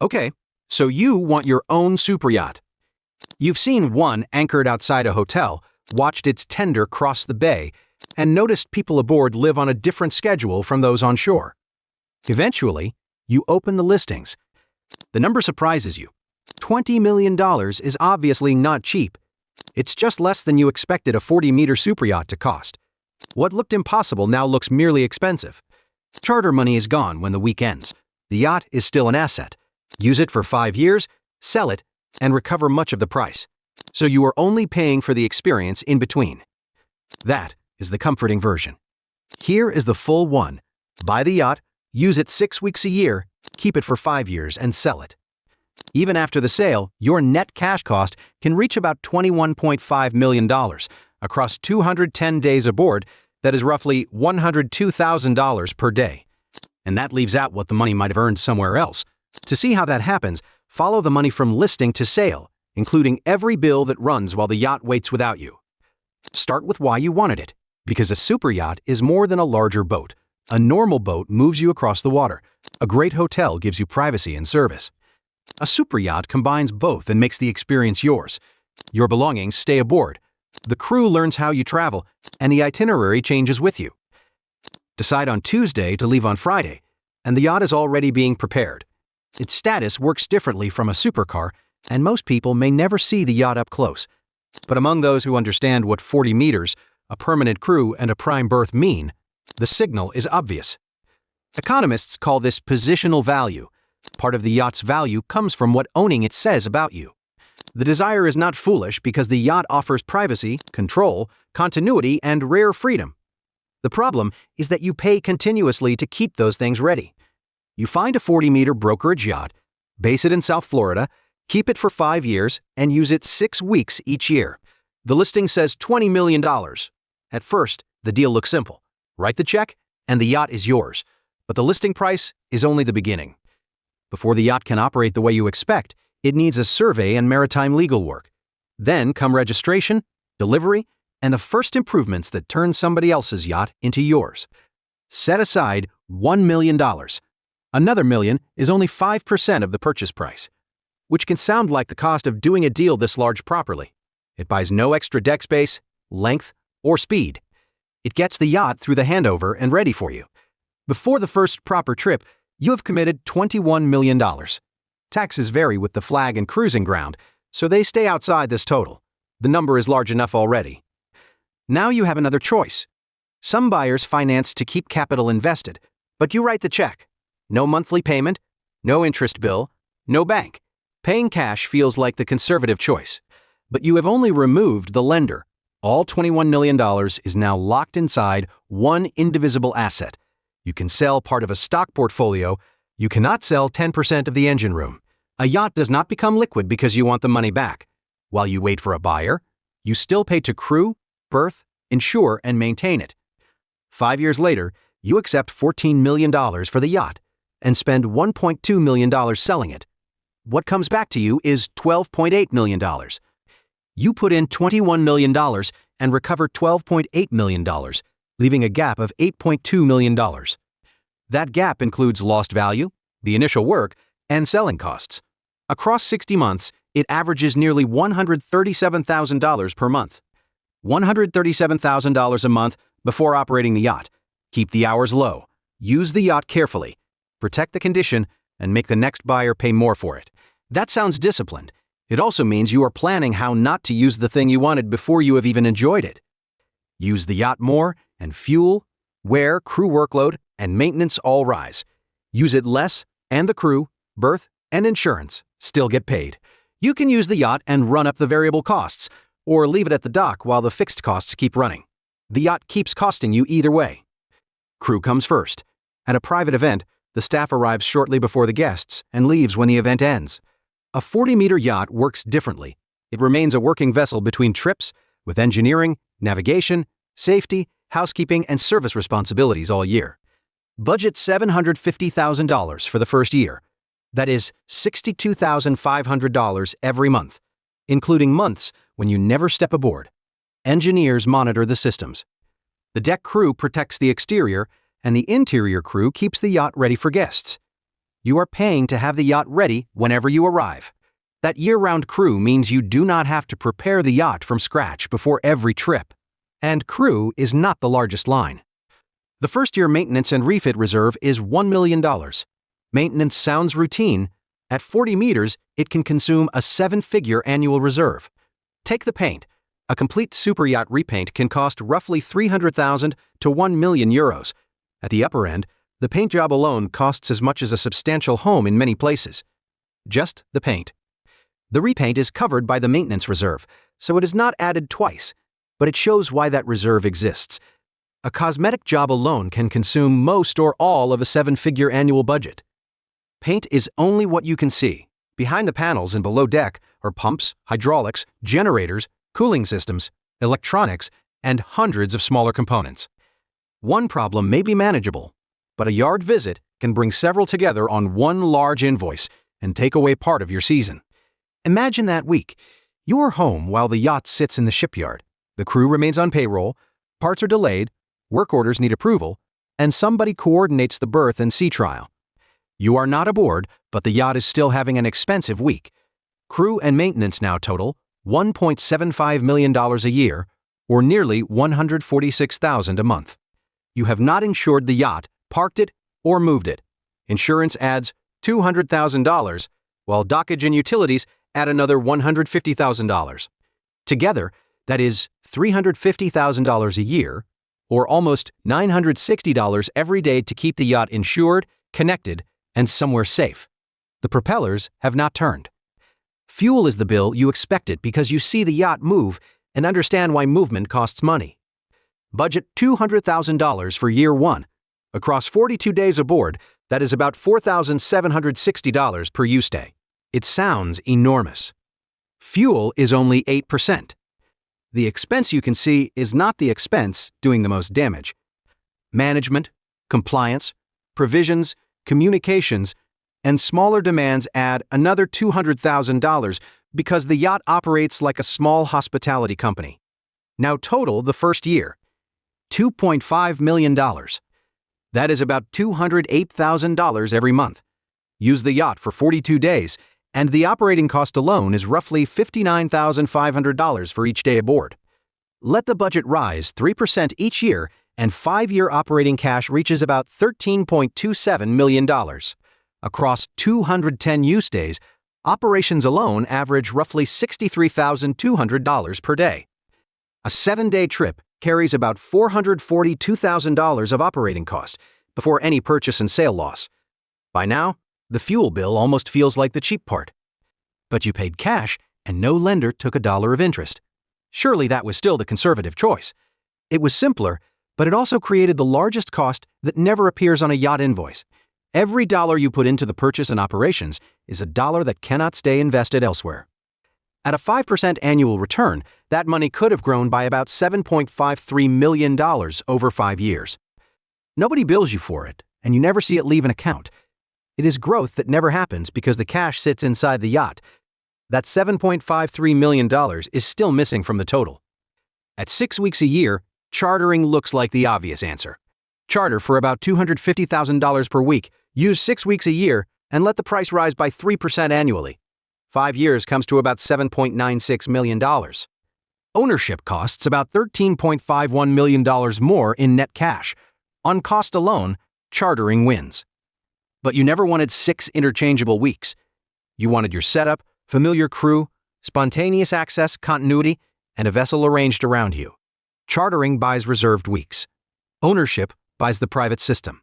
Okay, so you want your own superyacht. You've seen one anchored outside a hotel, watched its tender cross the bay, and noticed people aboard live on a different schedule from those on shore. Eventually, you open the listings. The number surprises you. $20 million is obviously not cheap. It's just less than you expected a 40-meter superyacht to cost. What looked impossible now looks merely expensive. Charter money is gone when the week ends. The yacht is still an asset. Use it for 5 years, sell it, and recover much of the price. So you are only paying for the experience in between. That is the comforting version. Here is the full one. Buy the yacht, use it 6 weeks a year, keep it for 5 years, and sell it. Even after the sale, your net cash cost can reach about $21.5 million across 210 days aboard. That is roughly $102,000 per day. And that leaves out what the money might have earned somewhere else. To see how that happens, follow the money from listing to sale, including every bill that runs while the yacht waits without you. Start with why you wanted it, because a superyacht is more than a larger boat. A normal boat moves you across the water. A great hotel gives you privacy and service. A superyacht combines both and makes the experience yours. Your belongings stay aboard. The crew learns how you travel, and the itinerary changes with you. Decide on Tuesday to leave on Friday, and the yacht is already being prepared. Its status works differently from a supercar, and most people may never see the yacht up close. But among those who understand what 40 meters, a permanent crew, and a prime berth mean, the signal is obvious. Economists call this positional value. Part of the yacht's value comes from what owning it says about you. The desire is not foolish because the yacht offers privacy, control, continuity, and rare freedom. The problem is that you pay continuously to keep those things ready. You find a 40-meter brokerage yacht, base it in South Florida, keep it for 5 years, and use it 6 weeks each year. The listing says $20 million. At first, the deal looks simple. Write the check, and the yacht is yours. But the listing price is only the beginning. Before the yacht can operate the way you expect, it needs a survey and maritime legal work. Then come registration, delivery, and the first improvements that turn somebody else's yacht into yours. Set aside $1 million. Another million is only 5% of the purchase price, which can sound like the cost of doing a deal this large properly. It buys no extra deck space, length, or speed. It gets the yacht through the handover and ready for you. Before the first proper trip, you have committed $21 million. Taxes vary with the flag and cruising ground, so they stay outside this total. The number is large enough already. Now you have another choice. Some buyers finance to keep capital invested, but you write the check. No monthly payment, no interest bill, no bank. Paying cash feels like the conservative choice, but you have only removed the lender. All $21 million is now locked inside one indivisible asset. You can sell part of a stock portfolio. You cannot sell 10% of the engine room. A yacht does not become liquid because you want the money back. While you wait for a buyer, you still pay to crew, berth, insure, and maintain it. 5 years later, you accept $14 million for the yacht and spend $1.2 million selling it. What comes back to you is $12.8 million. You put in $21 million and recover $12.8 million, leaving a gap of $8.2 million. That gap includes lost value, the initial work, and selling costs. Across 60 months, it averages nearly $137,000 per month. $137,000 a month before operating the yacht. Keep the hours low. Use the yacht carefully. Protect the condition and make the next buyer pay more for it. That sounds disciplined. It also means you are planning how not to use the thing you wanted before you have even enjoyed it. Use the yacht more, and fuel, wear, crew workload, and maintenance all rise. Use it less, and the crew, berth, and insurance still get paid. You can use the yacht and run up the variable costs, or leave it at the dock while the fixed costs keep running. The yacht keeps costing you either way. Crew comes first. At a private event, the staff arrives shortly before the guests and leaves when the event ends. A 40-meter yacht works differently. It remains a working vessel between trips, with engineering, navigation, safety, housekeeping, and service responsibilities all year. Budget $750,000 for the first year. That is $62,500 every month, including months when you never step aboard. Engineers monitor the systems. The deck crew protects the exterior, and the interior crew keeps the yacht ready for guests. You are paying to have the yacht ready whenever you arrive. That year-round crew means you do not have to prepare the yacht from scratch before every trip. And crew is not the largest line. The first-year maintenance and refit reserve is $1 million. Maintenance sounds routine. At 40 meters, it can consume a seven-figure annual reserve. Take the paint. A complete superyacht repaint can cost roughly 300,000 to 1 million euros. At the upper end, the paint job alone costs as much as a substantial home in many places. Just the paint. The repaint is covered by the maintenance reserve, so it is not added twice, but it shows why that reserve exists. A cosmetic job alone can consume most or all of a seven-figure annual budget. Paint is only what you can see. Behind the panels and below deck are pumps, hydraulics, generators, cooling systems, electronics, and hundreds of smaller components. One problem may be manageable, but a yard visit can bring several together on one large invoice and take away part of your season. Imagine that week. You are home while the yacht sits in the shipyard. The crew remains on payroll, parts are delayed, work orders need approval, and somebody coordinates the berth and sea trial. You are not aboard, but the yacht is still having an expensive week. Crew and maintenance now total $1.75 million a year, or nearly $146,000 a month. You have not insured the yacht, parked it, or moved it. Insurance adds $200,000, while dockage and utilities add another $150,000. Together, that is $350,000 a year, or almost $960 every day to keep the yacht insured, connected, and somewhere safe. The propellers have not turned. Fuel is the bill you expected because you see the yacht move and understand why movement costs money. Budget $200,000 for year one. Across 42 days aboard, that is about $4,760 per use day. It sounds enormous. Fuel is only 8%. The expense you can see is not the expense doing the most damage. Management, compliance, provisions, communications, and smaller demands add another $200,000 because the yacht operates like a small hospitality company. Now total the first year, $2.5 million. That is about $208,000 every month. Use the yacht for 42 days, and the operating cost alone is roughly $59,500 for each day aboard. Let the budget rise 3% each year, and 5-year operating cash reaches about $13.27 million. Across 210 use days, operations alone average roughly $63,200 per day. A 7-day trip carries about $442,000 of operating cost before any purchase and sale loss. By now, the fuel bill almost feels like the cheap part. But you paid cash and no lender took $1 of interest. Surely that was still the conservative choice. It was simpler, but it also created the largest cost that never appears on a yacht invoice. Every dollar you put into the purchase and operations is a dollar that cannot stay invested elsewhere. At a 5% annual return, that money could have grown by about $7.53 million over 5 years. Nobody bills you for it, and you never see it leave an account. It is growth that never happens because the cash sits inside the yacht. That $7.53 million is still missing from the total. At 6 weeks a year, chartering looks like the obvious answer. Charter for about $250,000 per week, use 6 weeks a year, and let the price rise by 3% annually. 5 years comes to about $7.96 million. Ownership costs about $13.51 million more in net cash. On cost alone, chartering wins. But you never wanted 6 interchangeable weeks. You wanted your setup, familiar crew, spontaneous access, continuity, and a vessel arranged around you. Chartering buys reserved weeks. Ownership buys the private system.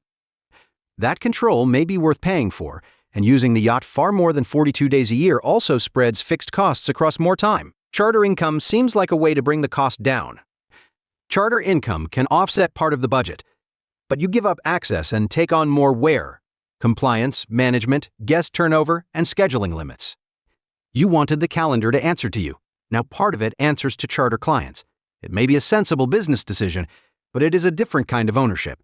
That control may be worth paying for, and using the yacht far more than 42 days a year also spreads fixed costs across more time. Charter income seems like a way to bring the cost down. Charter income can offset part of the budget, but you give up access and take on more wear, compliance, management, guest turnover, and scheduling limits. You wanted the calendar to answer to you. Now part of it answers to charter clients. It may be a sensible business decision, but it is a different kind of ownership.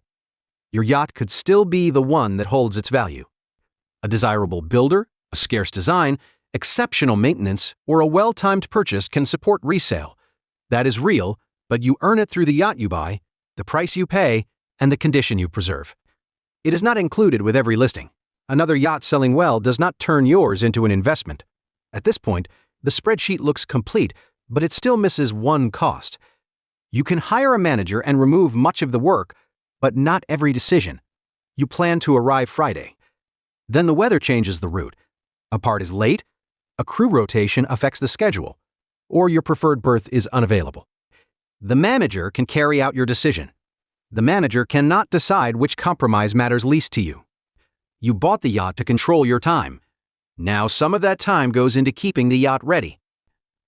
Your yacht could still be the one that holds its value. A desirable builder, a scarce design, exceptional maintenance, or a well-timed purchase can support resale. That is real, but you earn it through the yacht you buy, the price you pay, and the condition you preserve. It is not included with every listing. Another yacht selling well does not turn yours into an investment. At this point, the spreadsheet looks complete, but it still misses one cost. You can hire a manager and remove much of the work, but not every decision. You plan to arrive Friday. Then the weather changes the route. A part is late, a crew rotation affects the schedule, or your preferred berth is unavailable. The manager can carry out your decision. The manager cannot decide which compromise matters least to you. You bought the yacht to control your time. Now some of that time goes into keeping the yacht ready.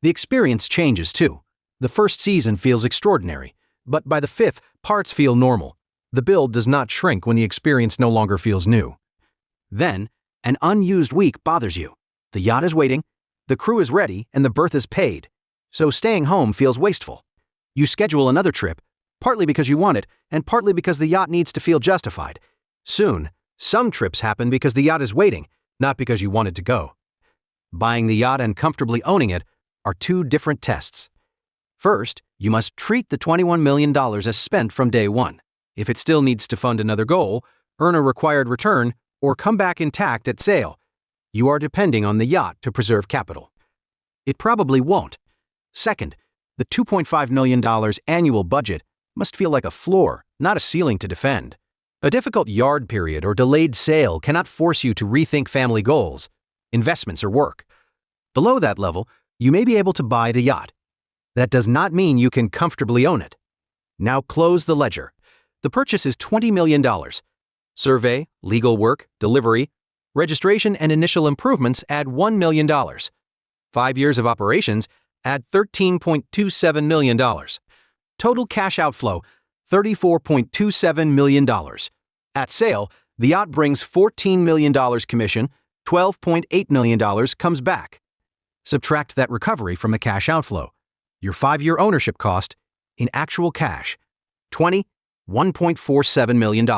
The experience changes too. The first season feels extraordinary, but by the fifth, parts feel normal. The build does not shrink when the experience no longer feels new. Then, an unused week bothers you. The yacht is waiting, the crew is ready, and the berth is paid. So staying home feels wasteful. You schedule another trip, partly because you want it, and partly because the yacht needs to feel justified. Soon, some trips happen because the yacht is waiting, not because you wanted to go. Buying the yacht and comfortably owning it are two different tests. First, you must treat the $21 million as spent from day one. If it still needs to fund another goal, earn a required return, or come back intact at sale, you are depending on the yacht to preserve capital. It probably won't. Second, the $2.5 million annual budget must feel like a floor, not a ceiling to defend. A difficult yard period or delayed sale cannot force you to rethink family goals, investments, or work. Below that level, you may be able to buy the yacht. That does not mean you can comfortably own it. Now close the ledger. The purchase is $20 million. Survey, legal work, delivery, registration, and initial improvements add $1 million. 5 years of operations add $13.27 million. Total cash outflow, $34.27 million. At sale, the yacht brings $14 million commission, $12.8 million comes back. Subtract that recovery from the cash outflow. Your 5-year ownership cost, in actual cash, $1.47 million.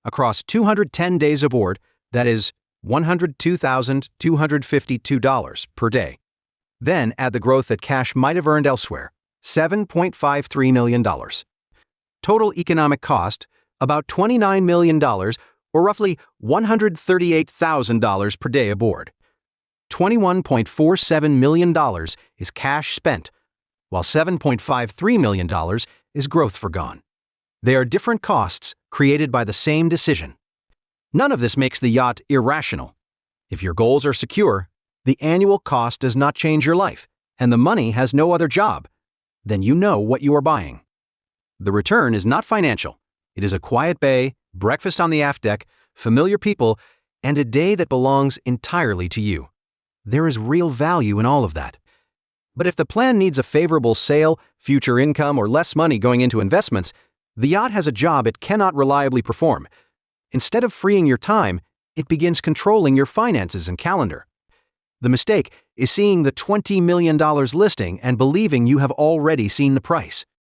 Across 210 days aboard, that is $102,252 per day. Then add the growth that cash might have earned elsewhere, $7.53 million. Total economic cost, about $29 million, or roughly $138,000 per day aboard. $21.47 million is cash spent, while $7.53 million is growth forgone. They are different costs created by the same decision. None of this makes the yacht irrational. If your goals are secure, the annual cost does not change your life, and the money has no other job, then you know what you are buying. The return is not financial. It is a quiet bay, breakfast on the aft deck, familiar people, and a day that belongs entirely to you. There is real value in all of that. But if the plan needs a favorable sale, future income, or less money going into investments, the yacht has a job it cannot reliably perform. Instead of freeing your time, it begins controlling your finances and calendar. The mistake is seeing the $20 million listing and believing you have already seen the price.